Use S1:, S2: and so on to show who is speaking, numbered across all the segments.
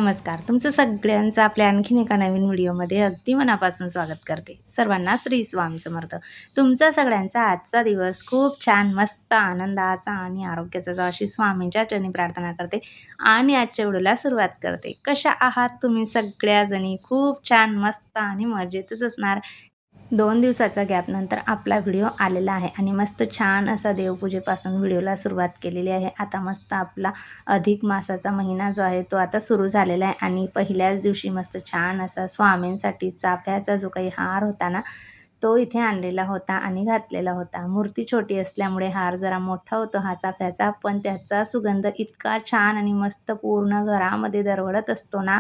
S1: नमस्कार. तुमचं सगळ्यांचं आपल्या आणखीन एका नवीन व्हिडिओमध्ये अगदी मनापासून स्वागत करते. सर्वांना श्री स्वामी समर्थ. तुमचा सगळ्यांचा आजचा दिवस खूप छान, मस्त, आनंदाचा आणि आरोग्याचा जावो अशी स्वामींच्या चरणी प्रार्थना करते आणि आजच्या व्हिडिओला सुरुवात करते. कशा आहात तुम्ही सगळ्याजणी? खूप छान, मस्त आणि मजेतच असणार. 2 दिवसाच्या गॅपनंतर आपला व्हिडिओ आलेला आहे आणि मस्त छान असा देवपूजेपासून व्हिडिओला सुरुवात केलेली आहे. आता मस्त आपला अधिक मासाचा महिना जो आहे तो आता सुरू झालेला आहे आणि पहिल्याच दिवशी मस्त छान असा स्वामींसाठी चाफ्याचा जो काही हार होता ना, तो इथे आणलेला होता आणि घातलेला होता. मूर्ती छोटी असल्यामुळे हार जरा मोठा होतो हा चाफ्याचा, पण त्याचा सुगंध इतका छान आणि मस्त पूर्ण घरामध्ये दरवळत असतो ना,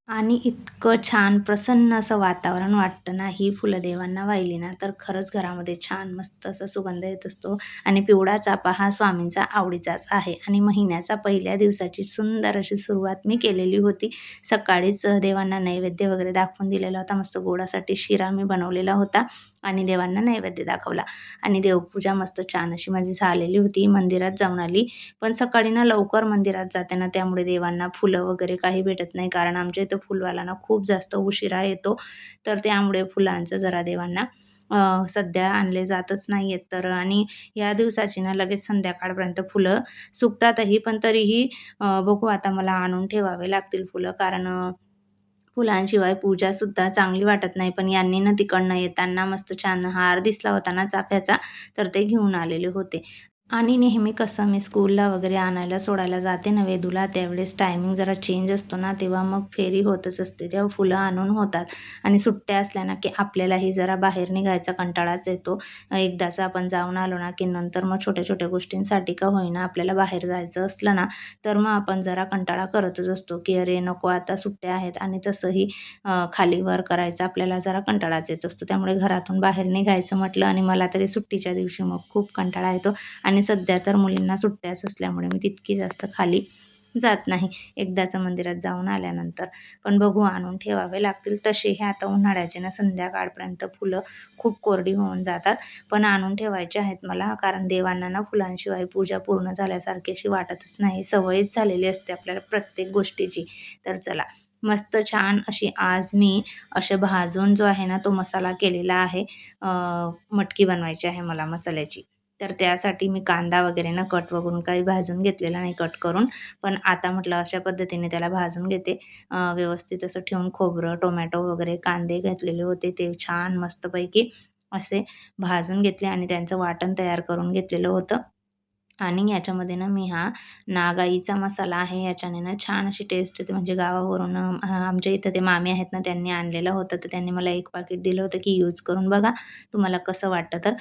S1: आणि इतकं छान प्रसन्न असं वातावरण वाटतं ना, ही फुलं देवांना वाहिली ना, तर खरंच घरामध्ये छान मस्त असा सुगंध येत असतो. आणि पिवळा चाफा हा स्वामींचा आवडीचाच आहे आणि महिन्याचा पहिल्या दिवसाची सुंदर अशी सुरुवात मी केलेली होती. सकाळीच देवांना नैवेद्य वगैरे दाखवून दिलेला होता. मस्त गोडासाठी शिरा मी बनवलेला होता आणि देवांना नैवेद्य दाखवला आणि देवपूजा मस्त छान अशी माझी झालेली होती. मंदिरात जाऊन आली, पण सकाळी ना लवकर मंदिरात जाते ना, त्यामुळे देवांना फुलं वगैरे काही भेटत नाही, कारण आमच्या इथं फुलवाला ना खूप जास्त उशिरा येतो. तर त्यामुळे फुलांचं जरा देवांना सध्या आणले जातच नाही आहेत. तर आणि या दिवसाची ना लगेच संध्याकाळपर्यंत फुलं सुकतातही, पण तरीही बघू आता मला आणून ठेवावे लागतील फुलं, कारण फुलांशिवाय पूजासुद्धा चांगली वाटत नाही. पण यांनी ना तिकडनं येताना मस्त छान हार दिसला होता ना चाफ्याचा, तर ते घेऊन आलेले होते. आणि नेहमी कसं मी स्कूलला वगैरे आणायला सोडायला जाते ना वेदूला, त्यावेळेस टायमिंग जरा चेंज असतो ना, तेव्हा मग फेरी होतच असते. तेव्हा फुलं आणून होतात आणि सुट्ट्या असल्या ना, की आपल्यालाही जरा बाहेर निघायचा कंटाळाच येतो. एकदाचं आपण जाऊन आलो ना, की नंतर मग छोट्या-छोट्या गोष्टींसाठी का होईना आपल्याला बाहेर जायचं असलं ना, तर मग आपण जरा कंटाळा करतच असतो, की अरे नको आता सुट्ट्या आहेत. आणि तसंही खाली वर करायचा आपल्याला जरा कंटाळाच येत असतो. त्यामुळे घरातून बाहेर निघायचं म्हटलं आणि मला तरी सुट्टीच्या दिवशी मग खूप कंटाळा येतो. आणि सध्या तर मुलींना सुट्ट्याच असल्यामुळे मी तितकी जास्त खाली जात नाही, एकदाचं मंदिरात जाऊन आल्यानंतर. पण बघू आणून ठेवावे लागतील. तसे हे आता उन्हाळ्याचे ना संध्याकाळपर्यंत फुलं खूप कोरडी होऊन जातात, पण आणून ठेवायचे आहेत मला, कारण देवांना ना फुलांशिवाय पूजा पूर्ण झाल्यासारखी अशी वाटतच नाही. सवयच झालेली असते आपल्याला प्रत्येक गोष्टीची. तर चला, मस्त छान अशी आज मी असे भाजून जो आहे ना तो मसाला केलेला आहे. मटकी बनवायची आहे मला मसाल्याची. तर त्यासाठी मी कांदा वगैरे ना कट वगैरे काही भाजून घेतलेला नाही कट करून. पण आता म्हटलं अशा पद्धतीने त्याला भाजून घेते. व्यवस्थित असं ठेवून खोबरं, टोमॅटो वगैरे कांदे घातलेले होते, ते छान मस्तपैकी असे भाजून घेतले आणि त्यांचं वाटण तयार करून घेतलेलं होतं. आणि याच्यामध्ये ना मी हा नागाईचा मसाला आहे, याच्याने ना छान अशी टेस्ट येते. म्हणजे गावावरून आमच्या इथं ते मामी आहेत ना, त्यांनी आणलेलं होतं, तर त्यांनी मला एक पाकीट दिलं होतं, की यूज करून बघा तुम्हाला कसं वाटतं. तर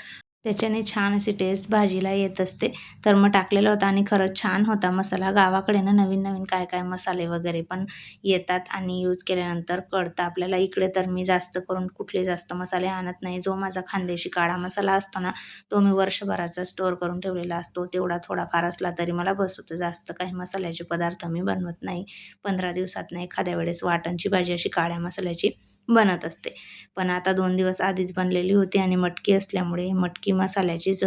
S1: त्याच्याने छान अशी टेस्ट भाजीला येत असते. तर मग टाकलेलं होतं आणि खरंच छान होता मसाला. गावाकडे ना नवीन-नवीन काय-काय मसाले वगैरे पण येतात आणि यूज केल्यानंतर कळतं आपल्याला. इकडे तर मी जास्त करून कुठले जास्त मसाले आणत नाही. जो माझा खानदेशी काळा मसाला असतो ना, तो मी वर्षभराचा स्टोअर करून ठेवलेला असतो. तेवढा थोडाफार असला तरी मला बस होतं. जास्त काही मसाल्याचे पदार्थ मी बनवत नाही. 15 दिवसातनं एखाद्या वेळेस वाटणची भाजी अशी काळ्या मसाल्याची बनत असते. पण आता 2 दिवस आधीच बनलेली होती आणि मटकी असल्यामुळे मटकी मसाल्याचीच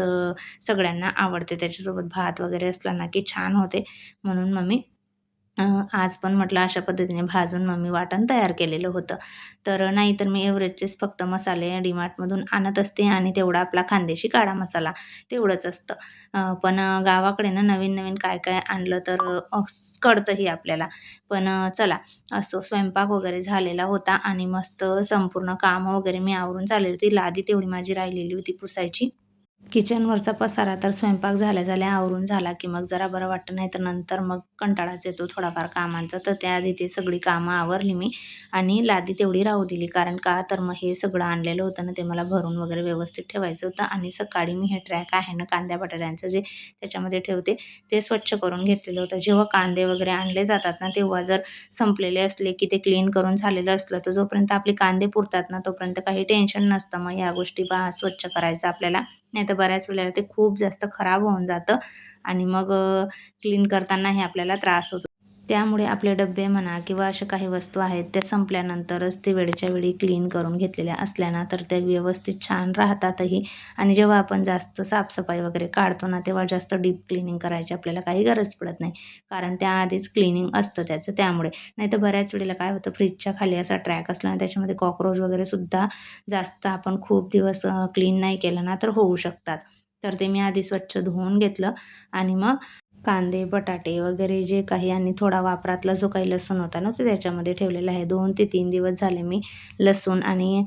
S1: सगळ्यांना आवडते. त्याच्यासोबत भात वगैरे असला ना, की छान होते. म्हणून मग मी आज पण म्हटलं अशा पद्धतीने भाजून मग मी वाटण तयार केलेलं होतं. तर नाहीतर मी एव्हरेजचेच फक्त मसाले डीमार्टमधून आणत असते आणि तेवढा आपला खानदेशी काळा मसाला तेवढंच असतं. पण गावाकडे ना नवीन-नवीन काय-काय आणलं तर कळतंही आपल्याला. पण चला, असो स्वयंपाक वगैरे झालेला होता आणि मस्त संपूर्ण कामं वगैरे मी आवरून झालेली होती. लादी तेवढी माझी राहिलेली होती पुसायची. किचनवरचा पसारा तर स्वयंपाक झाल्या-झाल्या आवरून झाला, की मग जरा बरं वाटतं. नाहीतर नंतर मग कंटाळाच येतो थोडाफार कामांचा. तर त्याआधी ते सगळी कामं आवरली मी आणि लादी तेवढी राहू दिली. कारण का तर मग हे सगळं आणलेलं होतं ना, ते मला भरून वगैरे व्यवस्थित ठेवायचं होतं आणि सकाळी मी हे ट्रॅक आहे ना कांद्या बटाट्यांचं जे त्याच्यामध्ये ठेवते, ते स्वच्छ करून घेतलेलं होतं. जेव्हा कांदे वगैरे आणले जातात ना, तेव्हा जर संपलेले असले, की ते क्लीन करून झालेलं असलं, तर जोपर्यंत आपले कांदे पुरतात ना, तोपर्यंत काही टेन्शन नसतं. मग ह्या गोष्टी पहा स्वच्छ करायचं आपल्याला. नाहीतर बऱ्याच वेळेला ते खूप जास्त खराब होऊन जातं आणि मग क्लीन करतानाही आपल्याला त्रास होतो. त्यामुळे आपले डब्बे म्हणा किंवा अशा काही वस्तू आहेत त्या संपल्यानंतरच ते वेळच्या वेळी क्लीन करून घेतलेल्या असल्या ना तर त्या व्यवस्थित छान राहतातही. आणि जेव्हा आपण जास्त साफसफाई वगैरे काढतो ना तेव्हा जास्त डीप क्लीनिंग करायची आपल्याला काही गरज पडत नाही, कारण त्याआधीच क्लीनिंग असतं त्याचं. त्यामुळे नाहीतर बऱ्याच वेळेला काय होतं, फ्रीजच्या खाली असा ट्रॅक असला ना त्याच्यामध्ये कॉकरोच वगैरे सुद्धा जास्त आपण खूप दिवस क्लीन नाही केलं ना तर होऊ शकतात. तर ते मी आधी स्वच्छ धुवून घेतलं आणि मग कांदे, बटाटे वगैरे जे काही आणि थोडा वापरातला जो काही लसूण होता ना, तो त्याच्यामध्ये ठेवलेला आहे. 2 ते 3 दिवस झाले मी लसूण आणि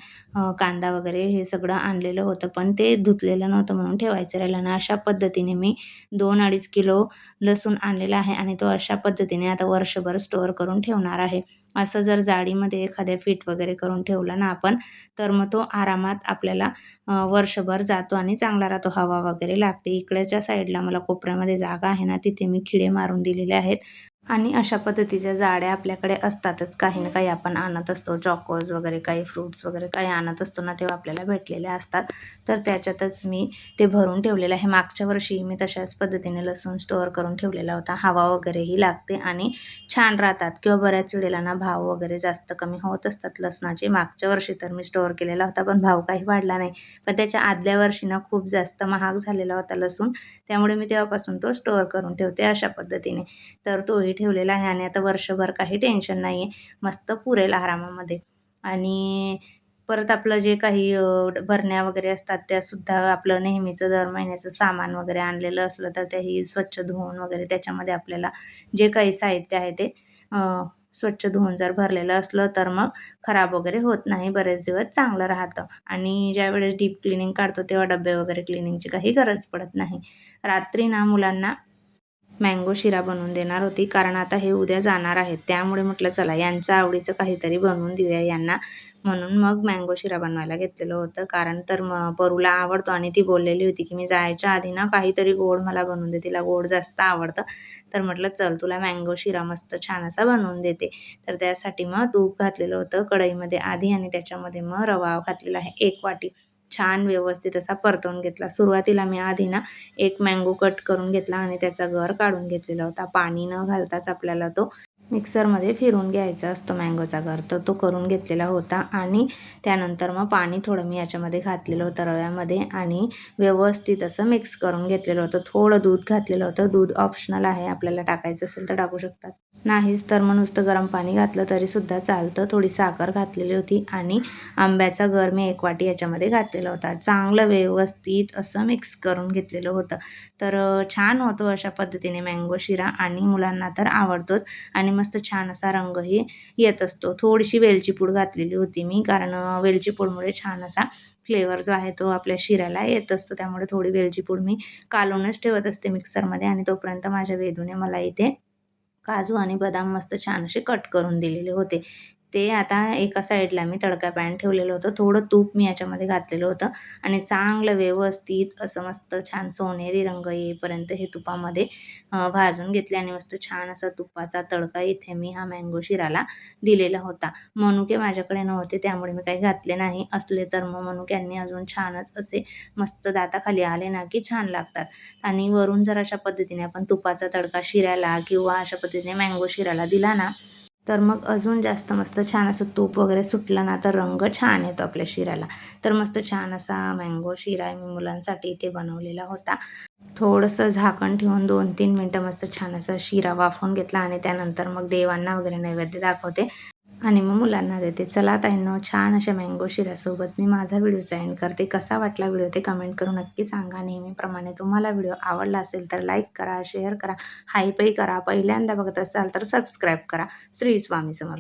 S1: कांदा वगैरे हे सगळं आणलेलं होतं, पण ते धुतलेलं नव्हतं म्हणून ठेवायचं राहिलं आणि अशा पद्धतीने मी 2-2.5 किलो लसूण आणलेला आहे आणि तो अशा पद्धतीने आता वर्षभर स्टोअर करून ठेवणार आहे. असं जर जाडीमध्ये एखाद्या फिट वगैरे करून ठेवला ना आपण, तर मग तो आरामात आपल्याला वर्षभर जातो आणि चांगला राहतो. हवा वगैरे लागते. इकडच्या साईडला मला कोपऱ्यामध्ये जागा आहे ना, तिथे मी खिळे मारून दिलेले आहेत. आणि अशा पद्धतीच्या जाड्या आपल्याकडे असतातच. काही ना काही आपण आणत असतो. चॉकोज वगैरे काही फ्रुट्स वगैरे काही आणत असतो ना, तेव्हा आपल्याला भेटलेले असतात. तर त्याच्यातच मी ते भरून ठेवलेलं आहे. मागच्या वर्षी मी तशाच पद्धतीने लसूण स्टोअर करून ठेवलेला होता. हवा वगैरेही लागते आणि छान राहतात किंवा बऱ्याच वेळेला ना भाव वगैरे जास्त कमी होत असतात लसणाचे. मागच्या वर्षी तर मी स्टोअर केलेला होता, पण भाव काही वाढला नाही. पण त्याच्या आदल्या वर्षी ना खूप जास्त महाग झालेला होता लसूण. त्यामुळे मी तेव्हापासून तो स्टोअर करून ठेवते अशा पद्धतीने. तर तोही ठेवलेला आहे आणि आता वर्षभर काही टेन्शन नाही आहे. मस्त पुरेल आरामामध्ये. आणि परत आपलं जे काही भरण्या वगैरे असतात त्यासुद्धा आपलं नेहमीचं दर महिन्याचं सामान वगैरे आणलेलं असलं तर तेही स्वच्छ धुवून वगैरे त्याच्यामध्ये आपल्याला जे काही साहित्य आहे ते अ, स्वच्छ धुवून जर भरलेलं असलं तर मग खराब वगैरे होत नाही. बरेच दिवस चांगलं राहतं. आणि ज्यावेळेस डीप क्लीनिंग काढतो तेव्हा डब्बे वगैरे क्लीनिंगची काही गरज पडत नाही. रात्री ना मुलांना मँगो शिरा बनवून देणार होती, कारण आता हे उद्या जाणार आहेत. त्यामुळे म्हटलं चला यांच्या आवडीचं काहीतरी बनवून देऊया यांना. म्हणून मग मँगो शिरा बनवायला घेतलेलं होतं. कारण तर मग परूला आवडतो आणि ती बोललेली होती, की मी जायच्या आधी ना काहीतरी गोड मला बनवून दे. तिला गोड जास्त आवडतं. तर म्हटलं चल तुला मँगो शिरा मस्त छान असा बनवून देते. तर त्यासाठी मग तूप घातलेलं होतं कढईमध्ये आधी आणि त्याच्यामध्ये मग रवा घातलेला आहे 1 वाटी. छान व्यवस्थित असा परतवून घेतला. सुरुवातीला मी आधी ना एक मँगो कट करून घेतला आणि त्याचा गर काढून घेतलेला होता. पाणी न घालताच आपल्याला तो मिक्सरमध्ये फिरवून घ्यायचा असतो मँगोचा गर. तर तो करून घेतलेला होता आणि त्यानंतर मग पाणी थोडं मी याच्यामध्ये घातलेलं होतं रव्यामध्ये आणि व्यवस्थित असं मिक्स करून घेतलेलं होतं. थोडं दूध घातलेलं होतं. दूध ऑप्शनल आहे. आपल्याला टाकायचं असेल तर टाकू शकतात. नाहीच तर मग नुसतं गरम पाणी घातलं तरीसुद्धा चालतं. थोडी साखर घातलेली होती आणि आंब्याचा गर मी 1 वाटी याच्यामध्ये घातलेला होता. चांगलं व्यवस्थित असं मिक्स करून घेतलेलं होतं. तर छान होतो अशा पद्धतीने मँगो शिरा आणि मुलांना तर आवडतोच आणि मस्त छान असा रंगही येत असतो. थोडीशी वेलची पूड घातलेली होती मी, कारण वेलची पूडमुळे छान असा फ्लेवर जो आहे तो आपल्या शिऱ्याला येत असतो. त्यामुळे थोडी वेलची पूड मी कालवूनच ठेवत असते मिक्सरमध्ये आणि तोपर्यंत माझ्या वेदूने मला इथे काजू आणि बदाम मस्त छान असे कट करून दिलेले होते. ते आता एका साईडला मी तडका पॅन ठेवलेलं होतं. थोडं तूप मी याच्यामध्ये घातलेलं होतं आणि चांगलं व्यवस्थित असं मस्त छान सोनेरी रंग येईपर्यंत हे तुपामध्ये भाजून घेतले आणि मस्त छान असा तुपाचा तडका इथे मी हा मँगो शिराला दिलेला होता. मनुके माझ्याकडे नव्हते त्यामुळे मी काही घातले नाही. असले तर मग मनुक्यांनी अजून छानच असे मस्त दाताखाली आले ना की छान लागतात. आणि वरून जर अशा पद्धतीने आपण तुपाचा तडका शिऱ्याला किंवा अशा पद्धतीने मँगो शिऱ्याला दिला ना, तर मग अजून जास्त मस्त छान असं तूप वगैरे सुटलं ना, तर रंग छान येतो आपल्या शिऱ्याला. तर मस्त छान असा मँगो शिरा मी मुलांसाठी इथे बनवलेला होता. थोडंसं झाकण ठेवून 2-3 मिनटं मस्त छान असा शिरा वाफवून घेतला आणि त्यानंतर मग देवांना वगैरे नैवेद्य दाखवते आणि मग मुलांना देते. चला ताईंनो, छान अशा मँगो शिऱ्यासोबत मी माझा व्हिडिओचा एंड करते. कसा वाटला व्हिडिओ ते कमेंट करून नक्की सांगा. नेहमीप्रमाणे तुम्हाला व्हिडिओ आवडला असेल तर लाईक करा, शेअर करा, हाईपही करा. पहिल्यांदा बघत असाल तर सबस्क्राईब करा. श्री स्वामी समर्थ.